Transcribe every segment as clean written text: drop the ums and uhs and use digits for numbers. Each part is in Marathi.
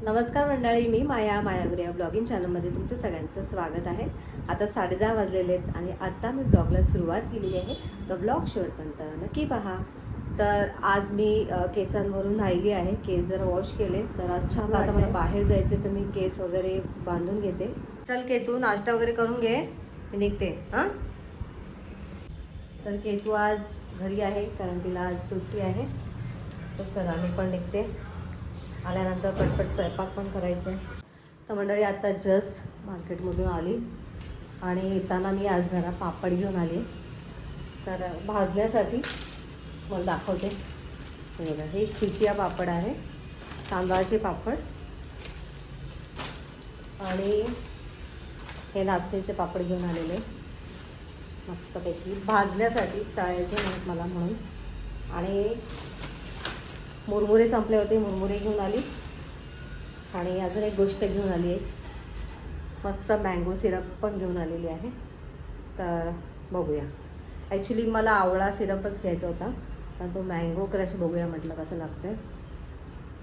नमस्कार मंडळी, मी मायागृह ब्लॉगिंग चॅनलमध्ये तुमचं सगळ्यांचं स्वागत आहे. आता 10:30 वाजलेले आहेत आणि आता मी ब्लॉगला सुरुवात केलेली आहे. तर ब्लॉग शेवटपर्यंत नक्की पहा. तर आज मी केसांवरून राहिली आहे. केस जर वॉश केले तर आज छान. आता मला बाहेर जायचे तर मी केस वगैरे बांधून घेते. चल केतू, नाश्ता वगैरे करून घे, मी निघते. हां, तर केतू आज घरी आहे कारण तिला आज सुट्टी आहे. तर चला मी पण निघते. आल्यानंतर पटपट स्वयंपाक पण करायचं आहे. तर मंडळी आता जस्ट मार्केटमधून आली आणि येताना मी आज जरा पापड घेऊन आली. तर भाजण्यासाठी मला दाखवते. हे बघा, हे खिचिया पापड आहे, तांदळाचे पापड. आणि हे नाचणीचे पापड घेऊन आलेले मस्तपैकी भाजण्यासाठी, तळायचे नाहीत मला म्हणून. आणि मुरमुरे संपले होते, मुरमुरे घेऊन आली. आणि अजून एक गोष्ट घेऊन आली आहे, मस्त मँगो सिरप पण घेऊन आलेली आहे. तर बघूया. ॲक्च्युली मला आवळा सिरपच घ्यायचा होता, पण तो मँगो क्रश बघूया म्हटलं कसं लागतं.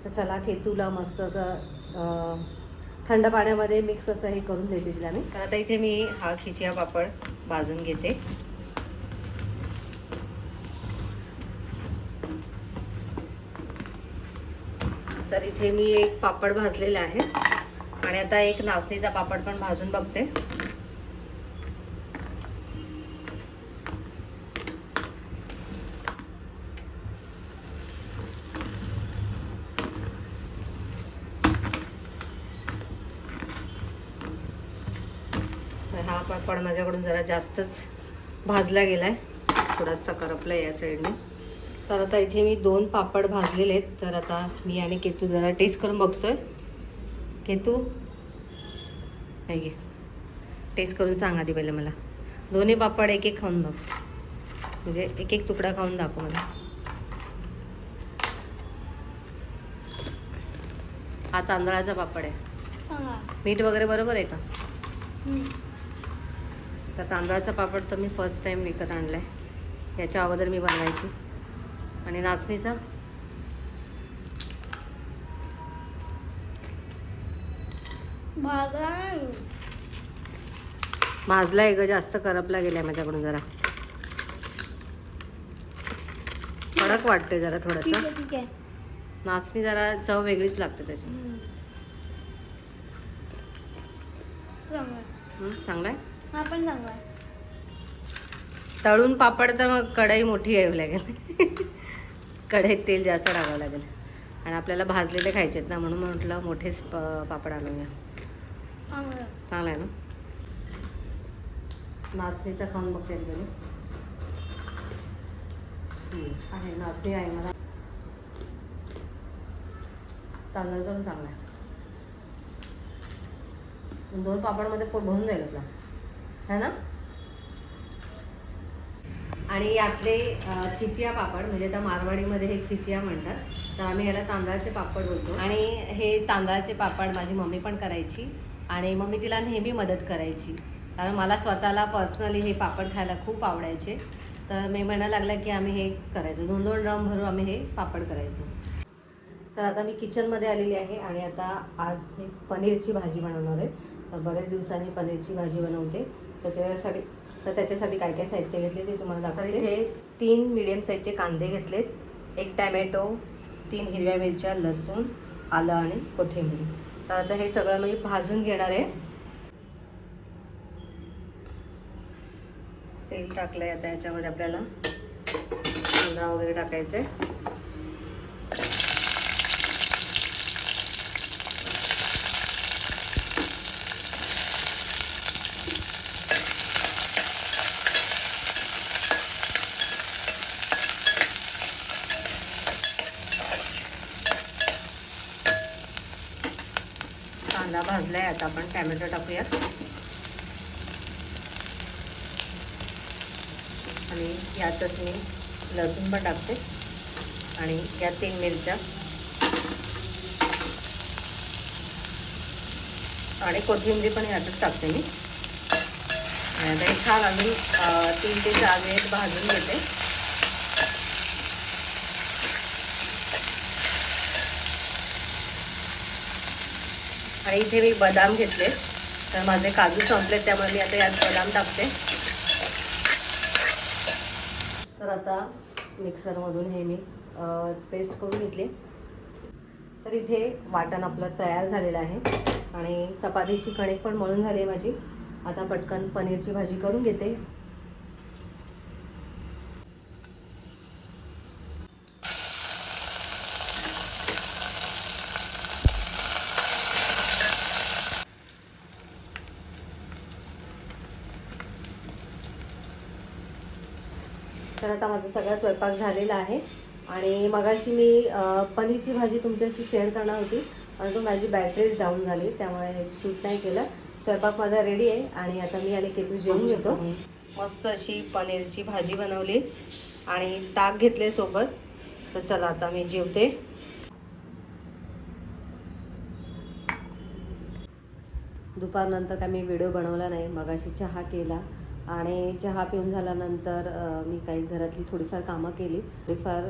तर चला, केतूला मस्त असं थंड पाण्यामध्ये मिक्स असं हे करून देते तिला मी. तर आता इथे मी हा खिचिया पापड भाजून घेते. तर इथे मी एक पापड भाजलेला आहे आणि आता एक नाचणीचा पापड पण भाजून बघते. हा पापड माझ्याकडून जरा जास्तच भाजला गेलाय, थोडासा करपला या साईडने. तर आता इथे मी 2 पापड भाजलेले आहेत. तर आता मी आणि केतू जरा टेस्ट करून बघतोय. केतू, नाही, टेस्ट करून सांग आधी पहिले मला. दोन्ही पापड एक एक खाऊन बघ, म्हणजे एक एक तुकडा खाऊन दाखव मला. हा तांदळाचा पापड आहे. मीठ वगैरे बरोबर आहे का? तर तांदळाचा पापड तर मी फर्स्ट टाइम विकत आणलाय, याच्या अगोदर मी बनवायची. आणि नाचणीचा भाजलाय ग, जास्त करपला गेलाय माझ्याकडून. जरा कडक वाटते जरा थोडंसं. नाचणी जरा चव वेगळीच लागते त्याची. चांगला आहे. हा पण चांगला आहे. तळून पापड तर मग कढई मोठी घ्यावी लागेल. कढईत तेल जास्त टाकावं लागेल. आणि आपल्याला भाजलेले खायचे आहेत ना, म्हणून म्हटलं मोठेच पापड आणूया. चांगला आहे ना. नाचणीचा खाऊन बघते आहे. नाचणी आहे मला. तांदळाचा पण चांगला आहे. 2 पापडमध्ये पोट भरून जाईल आपला, है ना. आणि यातले खिचिया पापड, म्हणजे आता मारवाडीमध्ये हे खिचिया म्हणतात, तर आम्ही याला तांदळाचे पापड बोलतो. आणि हे तांदळाचे पापड माझी मम्मी पण करायची आणि मम्मी तिला नेहमी मदत करायची, कारण मला स्वतःला पर्सनली हे पापड खायला खूप आवडायचे. तर मी म्हणायला लागला की आम्ही हे करायचो, 2-2 ड्रम भरून आम्ही हे पापड करायचो. तर आता मी किचनमध्ये आलेली आहे आणि आता आज मी पनीरची भाजी बनवणार आहे. तर बऱ्याच दिवसांनी पनीरची भाजी बनवते. त्याच्यासाठी काय काय साहित्य घेतले ते तुम्हाला दाखवते. इथे 3 मीडियम साईजचे कांदे घेतलेत, 1 टॅमॅटो, 3 हिरव्या मिरच्या, लसूण, आलं आणि कोथिंबीर. तर आता हे सगळं मी भाजून घेणार आहे. तेल टाकलं आहे. आता याच्यामध्ये आपल्याला कांदा वगैरे टाकायचं आहे. कांदा भाजलाय. आता आपण टॅमॅटो टाकूया आणि यातच मी लसूण पण टाकते आणि या 3 मिरच्या आणि कोथिंबीर पण यातच टाकते मी. आता हे छान अजून 3 ते 4 मिनिट भाजून घेते. आणि इथे मी बदाम घेतले, तर माझे काजू संपले त्यामुळे मी आता यात बदाम टाकते. तर आता मिक्सरमधून हे मी पेस्ट करून घेतली. तर इथे वाटण आपलं तयार झालेलं आहे आणि चपातीची कणिक पण मळून झाली आहे माझी. आता पटकन पनीरची भाजी करून घेते. तर आता माझा सगळा स्वयंपाक झालेला आहे आणि मगाशी मी पनीरची भाजी तुमच्याशी शेअर करणार होती, परंतु माझी बॅटरीच डाऊन झाली त्यामुळे शूट नाही केलं. स्वयंपाक माझा रेडी आहे आणि आता मी आणि केतू जेवून घेतो. मस्त अशी पनीरची भाजी बनवली आणि ताक घेतले सोबत. तर चला आता मी जेवते. दुपारनंतर काय मी व्हिडिओ बनवला नाही. मगाशी चहा केला आणि चहा पिऊन झाल्यानंतर मी काही घरातली थोडीफार कामं केली, थोडीफार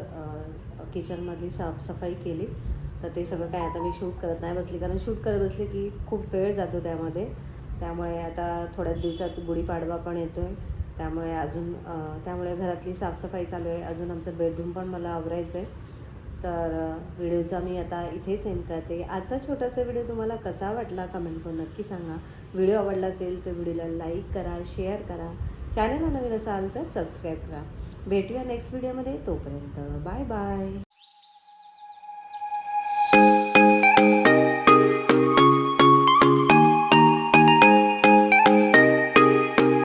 किचनमधली साफसफाई केली. तर ते सगळं काय आता मी शूट करत नाही बसली, कारण शूट करत बसले की खूप वेळ जातो त्यामध्ये. त्यामुळे आता थोड्याच दिवसात गुढीपाडवा पण येतो आहे, त्यामुळे घरातली साफसफाई चालू आहे. अजून आमचं बेडरूम पण मला आवरायचं आहे. तर व्हिडिओचा मी आता इथेच एंड करते. आजचा छोटासा व्हिडिओ तुम्हाला कसा वाटला कमेंट करून नक्की सांगा. व्हिडिओ आवडला असेल तर व्हिडिओला लाईक करा, शेअर करा, चॅनलला नवीन असाल तर सबस्क्राईब करा. भेटूया नेक्स्ट व्हिडिओमध्ये. तोपर्यंत बाय बाय.